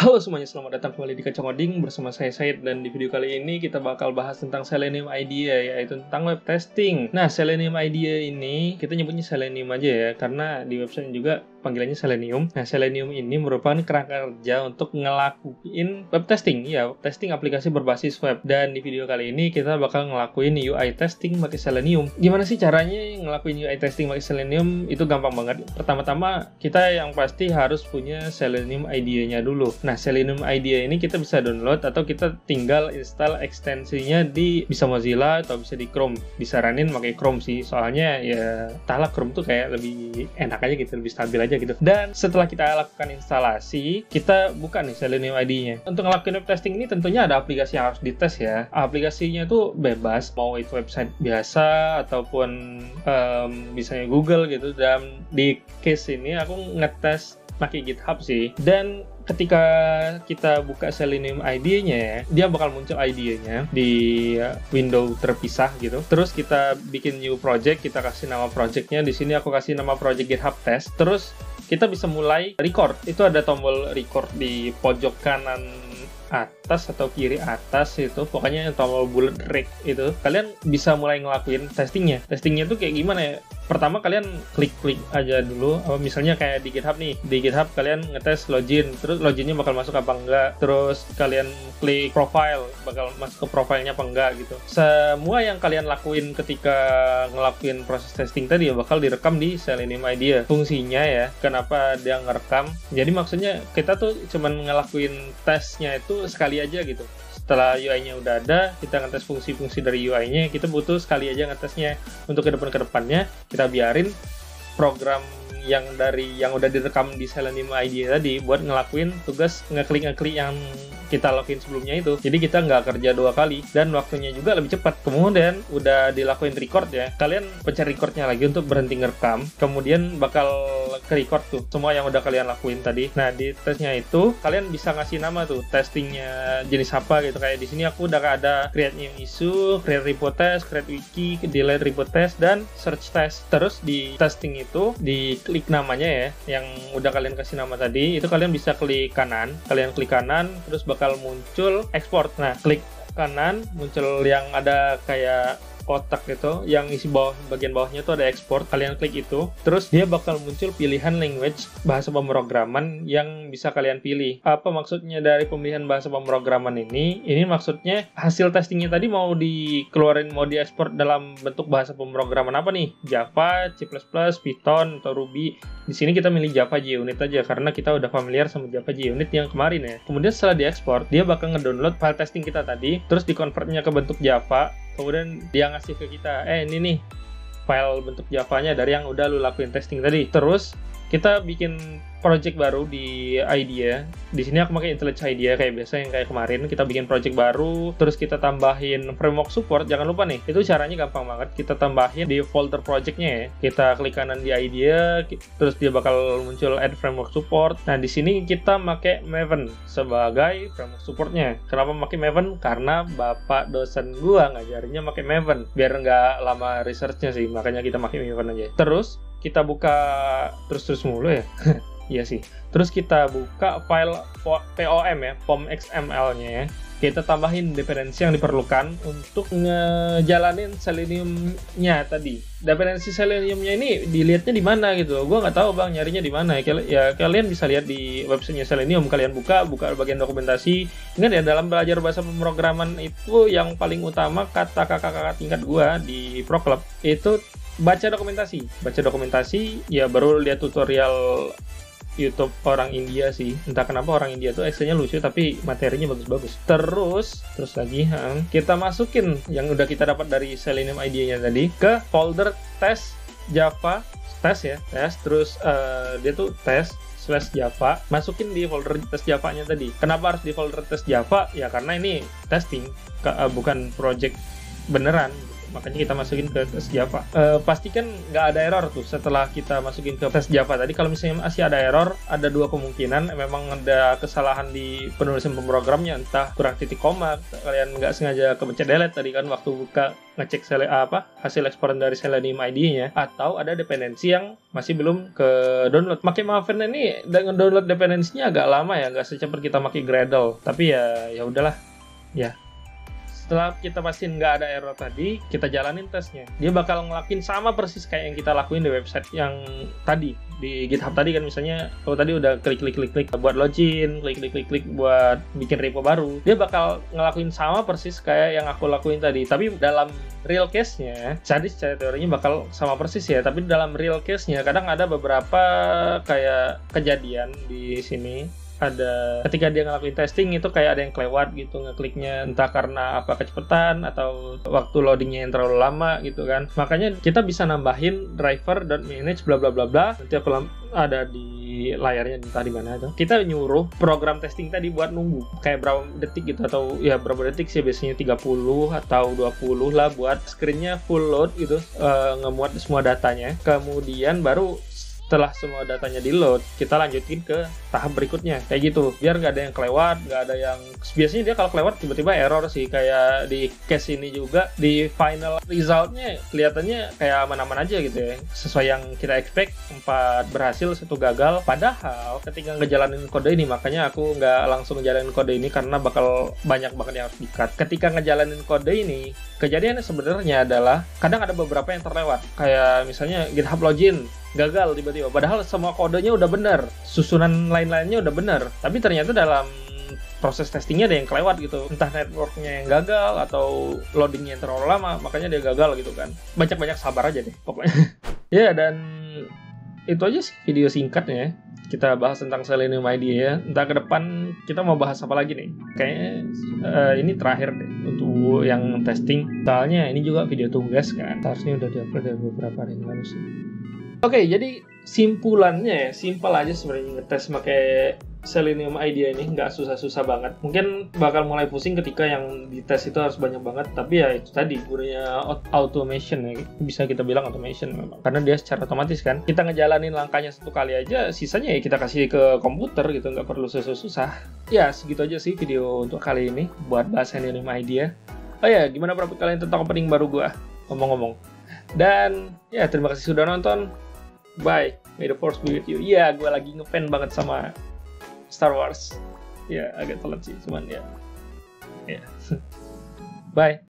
Halo semuanya, selamat datang kembali di Kacang Coding bersama saya Said, dan di video kali ini kita bakal bahas tentang Selenium IDEA, yaitu tentang web testing. Nah, Selenium IDEA ini kita nyebutnya Selenium aja ya, karena di website juga panggilannya Selenium. Nah, Selenium ini merupakan kerangka kerja untuk ngelakuin web testing, ya, web testing aplikasi berbasis web. Dan di video kali ini kita bakal ngelakuin UI testing pakai Selenium. Gimana sih caranya ngelakuin UI testing pakai Selenium? Itu gampang banget. Pertama-tama kita yang pasti harus punya Selenium IDEA-nya dulu. Nah, Selenium IDEA ini kita bisa download atau kita tinggal install ekstensinya di bisa Mozilla atau bisa di Chrome. Disaranin pakai Chrome sih, soalnya ya entahlah, Chrome tuh kayak lebih enak aja gitu, lebih stabil aja gitu. Dan setelah kita lakukan instalasi, kita buka nih Selenium IDEA-nya. Untuk ngelakuin web testing ini tentunya ada aplikasi yang harus dites ya. Aplikasinya tuh bebas, mau itu website biasa ataupun misalnya Google gitu. Dan di case ini aku ngetes pakai GitHub sih. Dan ketika kita buka Selenium IDEA-nya ya, dia bakal muncul IDEA-nya di window terpisah gitu. Terus kita bikin new project, kita kasih nama project-nya. Di sini aku kasih nama project GitHub test. Terus kita bisa mulai record. Itu ada tombol record di pojok kanan atas atau kiri atas itu, pokoknya tombol bullet red itu. Kalian bisa mulai ngelakuin testingnya. Testingnya tuh kayak gimana ya? Pertama kalian klik aja dulu, misalnya kayak di GitHub nih, di GitHub kalian ngetes login, terus loginnya bakal masuk apa enggak, terus kalian klik profile, bakal masuk ke profilnya apa enggak gitu. Semua yang kalian lakuin ketika ngelakuin proses testing tadi ya bakal direkam di Selenium IDEA. Fungsinya ya, kenapa dia ngerekam, jadi maksudnya kita tuh cuman ngelakuin tesnya itu sekali aja gitu. Setelah UI-nya udah ada, kita ngetes fungsi-fungsi dari UI-nya, kita butuh sekali aja ngetesnya. Untuk kedepannya kita biarin program yang udah direkam di Selenium IDEA tadi buat ngelakuin tugas ngeklik yang kita lakuin sebelumnya itu. Jadi kita nggak kerja dua kali dan waktunya juga lebih cepat. Kemudian udah dilakuin record ya, kalian pencet recordnya lagi untuk berhenti ngerekam, kemudian bakal ke record tuh semua yang udah kalian lakuin tadi. Nah, di tesnya itu kalian bisa ngasih nama tuh testingnya jenis apa gitu. Kayak di sini aku udah ada create new issue, create repo test, create wiki, delete repo test, dan search test. Terus di testing itu diklik namanya ya, yang udah kalian kasih nama tadi, itu kalian bisa klik kanan, terus bakal muncul export. Nah, klik kanan muncul yang ada kayak kotak gitu, yang isi bagian bawahnya tuh ada export. Kalian klik itu, terus dia bakal muncul pilihan language, bahasa pemrograman yang bisa kalian pilih. Apa maksudnya dari pemilihan bahasa pemrograman ini? Ini maksudnya hasil testingnya tadi mau dikeluarin, mau diekspor dalam bentuk bahasa pemrograman apa nih? Java, C++, Python, atau Ruby. Di sini kita milih Java JUnit aja karena kita udah familiar sama Java JUnit yang kemarin ya. Kemudian setelah diekspor, dia bakal ngedownload file testing kita tadi, terus dikonvertnya ke bentuk Java. Kemudian dia ngasih ke kita, ini nih file bentuk Java-nya dari yang udah lu lakuin testing tadi. Terus kita bikin project baru di IDEA. Di sini aku pakai IntelliJ IDEA kayak biasa, yang kayak kemarin. Kita bikin project baru, terus kita tambahin framework support. Jangan lupa nih, itu caranya gampang banget. Kita tambahin di folder projectnya ya. Kita klik kanan di IDEA, terus dia bakal muncul add framework support. Nah, di sini kita pakai Maven sebagai framework supportnya. Kenapa pakai Maven? Karena bapak dosen gua ngajarinnya pakai Maven, biar nggak lama researchnya sih. Makanya kita pakai Maven aja. Terus kita buka terus mulu ya. Iya sih. Terus kita buka file POM ya, POM XML-nya ya. Kita tambahin dependensi yang diperlukan untuk ngejalanin Selenium-nya tadi. Dependensi Selenium-nya ini dilihatnya di mana gitu. Gua nggak tahu bang, nyarinya di mana. Ya kalian bisa lihat di websitenya Selenium. Kalian buka bagian dokumentasi. Ingat ya, dalam belajar bahasa pemrograman itu yang paling utama, kata kakak-kakak tingkat gua di Pro Club itu baca dokumentasi ya, baru lihat tutorial YouTube orang India sih. Entah kenapa orang India tuh accent-nya lucu tapi materinya bagus-bagus. Terus lagi kita masukin yang udah kita dapat dari Selenium IDEA-nya tadi ke folder test Java, terus dia tuh test /Java, masukin di folder test Java-nya tadi. Kenapa harus di folder test Java? Ya karena ini testing, bukan project beneran. makanya kita masukin ke tes Java. Pastikan nggak ada error tuh setelah kita masukin ke tes Java tadi. Kalau misalnya masih ada error, ada dua kemungkinan, memang ada kesalahan di penulisan pemrogramnya, entah kurang titik koma, kalian nggak sengaja kepencet delete tadi kan waktu buka ngecek hasil ekspor dari Selenium IDE-nya, atau ada dependensi yang masih belum ke download. Pakai Maven ini dengan download dependensinya agak lama ya, nggak secepat kita pakai Gradle. Tapi ya udahlah, ya. Setelah kita pastiin nggak ada error tadi, kita jalanin tesnya. Dia bakal ngelakuin sama persis kayak yang kita lakuin di website yang tadi. Di GitHub tadi kan misalnya, kalau tadi udah klik buat login, klik buat bikin repo baru. Dia bakal ngelakuin sama persis kayak yang aku lakuin tadi. Tapi dalam real case-nya, jadi secara teorinya bakal sama persis ya. Tapi dalam real case-nya, kadang ada beberapa kayak kejadian di sini. Ada ketika dia ngelakuin testing itu kayak ada yang kelewat gitu ngekliknya, entah karena apa kecepatan atau waktu loadingnya yang terlalu lama gitu kan. Makanya kita bisa nambahin driver.manage bla bla bla bla, nanti aku ada di layarnya entah di mana itu. Kita nyuruh program testing tadi buat nunggu kayak berapa detik gitu, atau ya berapa detik sih, biasanya 30 atau 20 lah buat screen-nya full load gitu, ngemuat semua datanya. Kemudian baru setelah semua datanya di load, kita lanjutin ke tahap berikutnya kayak gitu, biar nggak ada yang kelewat, nggak ada yang biasanya dia kalau kelewat tiba-tiba error sih, kayak di case ini juga di final resultnya kelihatannya kayak aman-aman aja gitu ya, sesuai yang kita expect, 4 berhasil 1 gagal. Padahal ketika ngejalanin kode ini, makanya aku nggak langsung ngejalanin kode ini karena bakal banyak banget yang harus di-cut. Ketika ngejalanin kode ini, kejadiannya sebenarnya adalah kadang ada beberapa yang terlewat, kayak misalnya GitHub login gagal tiba-tiba, padahal semua kodenya udah benar, susunan lain-lainnya udah benar, tapi ternyata dalam proses testingnya ada yang kelewat gitu, entah networknya yang gagal atau loadingnya yang terlalu lama, makanya dia gagal gitu kan. Banyak-banyak sabar aja deh pokoknya. Ya, dan itu aja sih video singkatnya. Kita bahas tentang Selenium IDE ya. Entah ke depan kita mau bahas apa lagi nih. Kayaknya ini terakhir deh untuk yang testing. Soalnya ini juga video tugas kan. Harusnya udah di-upload dari beberapa hari yang lalu sih. Oke, jadi simpulannya ya, simpel aja sebenarnya ngetes pakai Selenium IDE ini, nggak susah-susah banget. Mungkin bakal mulai pusing ketika yang dites itu harus banyak banget, tapi ya itu tadi gunanya automation ya, bisa kita bilang automation memang. Karena dia secara otomatis kan, kita ngejalanin langkahnya 1 kali aja, sisanya ya kita kasih ke komputer gitu, nggak perlu susah-susah. Ya, segitu aja sih video untuk kali ini buat bahas Selenium IDE. Oh ya, gimana pendapat kalian tentang opening baru gua? Ngomong-ngomong. Dan ya, terima kasih sudah nonton. Bye, may the force be with you. Iya, gue lagi ngefan banget sama Star Wars. Ya, agak telat sih, cuman ya. Bye.